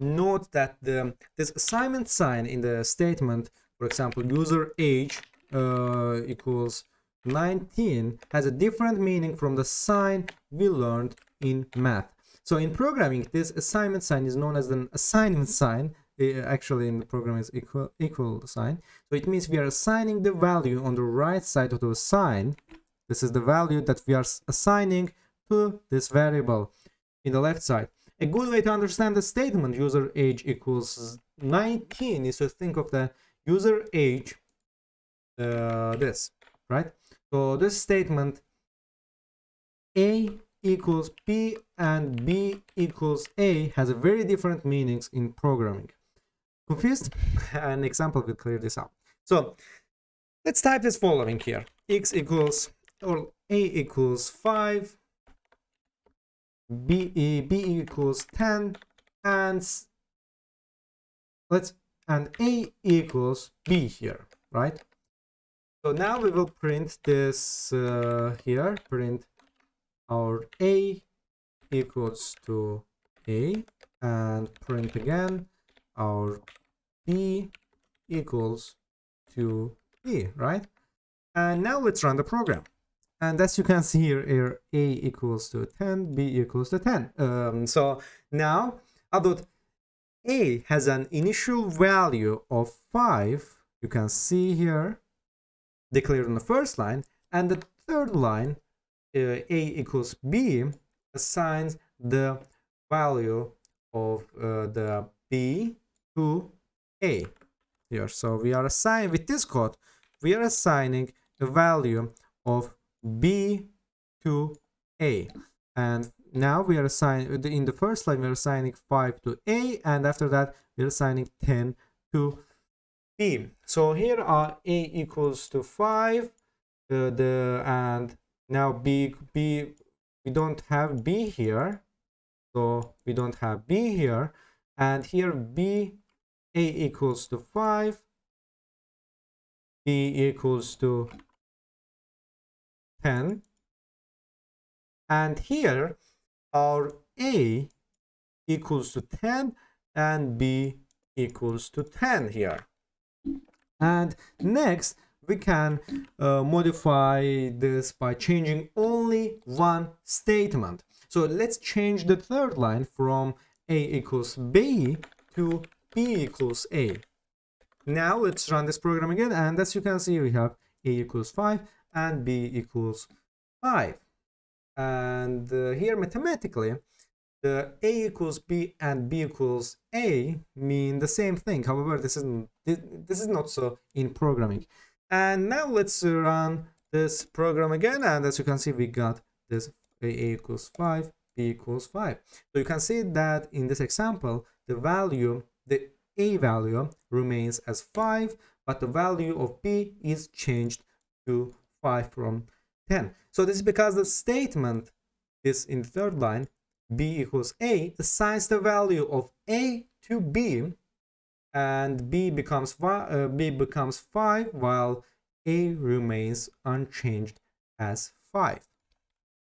note that this assignment sign in the statement, for example, user age equals 19, has a different meaning from the sign we learned in math. So in programming, this assignment sign is known as an assignment sign. Actually, in the program is equal sign. So it means we are assigning the value on the right side of the sign. This is the value that we are assigning to this variable in the left side. A good way to understand the statement user age equals 19 is to think of the user age this, right? So this statement, A equals B and B equals A, has a very different meanings in programming. Confused? An example will clear this up. So let's type this following here: x equals, or A equals 5, B equals 10, and A equals B here, right? So now we will print this here, print our A equals to A, and print again our B equals to B, right? And now let's run the program. And as you can see here, A equals to 10, B equals to 10. So now, although A has an initial value of 5, you can see here, declared on the first line, and the third line, A equals B, assigns the value of the B to A here. So we are assigning, with this code, we are assigning the value of B to A. And now we are assigning, in the first line, we are assigning 5 to A, and after that, we are assigning 10 to B. So here are A equals to 5, and now B, we don't have B here, so we don't have B here, and here B, A equals to 5, B equals to 10, and here our A equals to 10 and B equals to 10 here. And next we can modify this by changing only one statement. So let's change the third line from A equals B to B equals A. Now let's run this program again, and as you can see, we have A equals 5 and B equals 5. And here mathematically, the A equals B and B equals A mean the same thing. However, this is not so in programming. And now let's run this program again, and as you can see, we got this A equals 5, B equals 5. So you can see that in this example, the A value remains as 5, but the value of B is changed to 5 from 10. So this is because the statement is in the third line, B equals A, assigns the value of A to B, and B becomes 5 while A remains unchanged as 5.